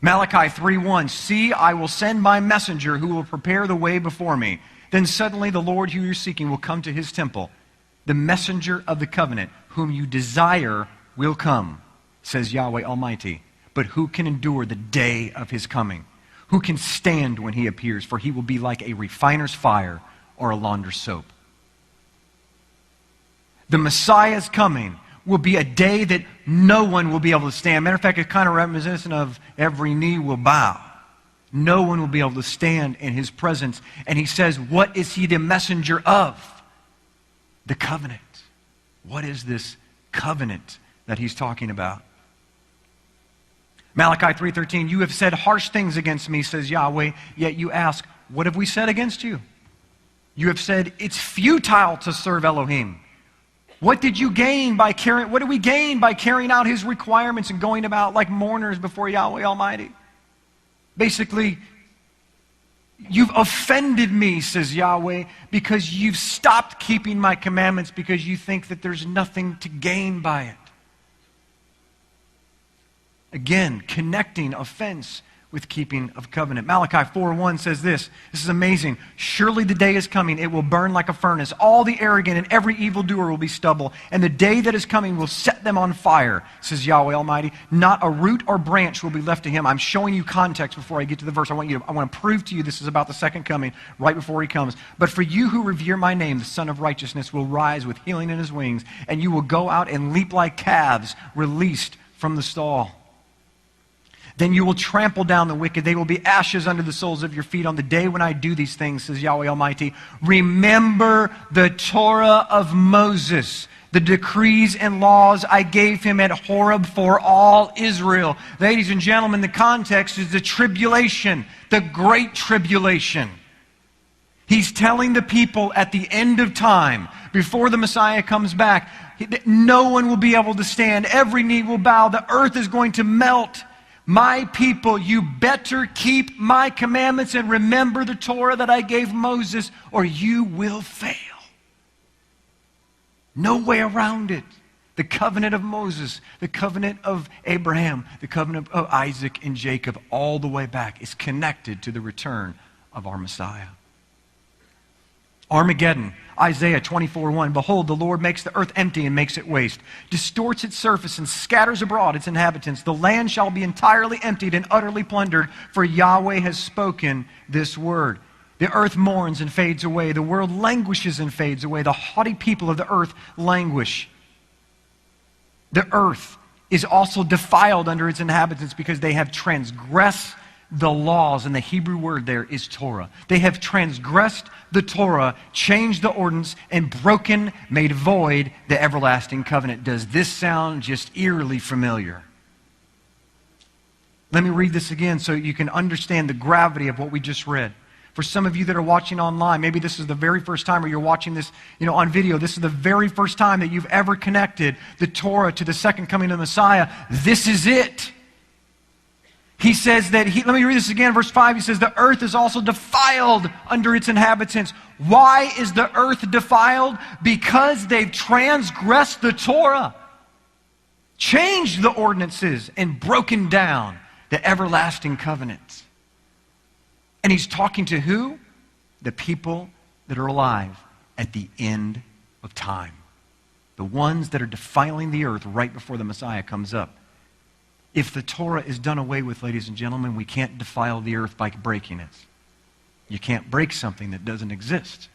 Malachi 3:1, see, I will send my messenger who will prepare the way before me. Then suddenly the Lord who you're seeking will come to his temple. The messenger of the covenant, whom you desire, will come, says Yahweh Almighty. But who can endure the day of his coming? Who can stand when he appears? For he will be like a refiner's fire or a launder's soap. The Messiah's coming will be a day that no one will be able to stand. Matter of fact, it's kind of reminiscent of every knee will bow. No one will be able to stand in his presence. And he says, what is he the messenger of? The covenant. What is this covenant that he's talking about? Malachi 3:13, you have said harsh things against me, says Yahweh, yet you ask, what have we said against you? You have said, it's futile to serve Elohim. What did we gain by carrying out his requirements and going about like mourners before Yahweh Almighty? Basically, you've offended me, says Yahweh, because you've stopped keeping my commandments because you think that there's nothing to gain by it. Again, connecting offense with keeping of covenant. Malachi 4:1 says this. This is amazing. Surely the day is coming. It will burn like a furnace. All the arrogant and every evildoer will be stubble. And the day that is coming will set them on fire, says Yahweh Almighty. Not a root or branch will be left to him. I'm showing you context before I get to the verse. I want to prove to you this is about the second coming, right before he comes. But for you who revere my name, the Son of Righteousness will rise with healing in his wings, and you will go out and leap like calves released from the stall. Then you will trample down the wicked. They will be ashes under the soles of your feet on the day when I do these things, says Yahweh Almighty. Remember the Torah of Moses, the decrees and laws I gave him at Horeb for all Israel. Ladies and gentlemen, the context is the tribulation, the great tribulation. He's telling the people at the end of time, before the Messiah comes back, no one will be able to stand. Every knee will bow. The earth is going to melt. My people, you better keep my commandments and remember the Torah that I gave Moses, or you will fail. No way around it. The covenant of Moses, the covenant of Abraham, the covenant of Isaac and Jacob, all the way back is connected to the return of our Messiah. Armageddon, Isaiah 24:1. Behold, the Lord makes the earth empty and makes it waste, distorts its surface and scatters abroad its inhabitants. The land shall be entirely emptied and utterly plundered, for Yahweh has spoken this word. The earth mourns and fades away. The world languishes and fades away. The haughty people of the earth languish. The earth is also defiled under its inhabitants because they have transgressed the laws, and the Hebrew word there is Torah. They have transgressed the Torah, changed the ordinance, and broken, made void the everlasting covenant. Does this sound just eerily familiar? Let me read this again so you can understand the gravity of what we just read. For some of you that are watching online, maybe this is the very first time, or you're watching this on video, this is the very first time that you've ever connected the Torah to the second coming of the Messiah. This is it. He says that, let me read this again, verse 5, he says, the earth is also defiled under its inhabitants. Why is the earth defiled? Because they've transgressed the Torah, changed the ordinances, and broken down the everlasting covenant. And he's talking to who? The people that are alive at the end of time. The ones that are defiling the earth right before the Messiah comes up. If the Torah is done away with, ladies and gentlemen, we can't defile the earth by breaking it. You can't break something that doesn't exist.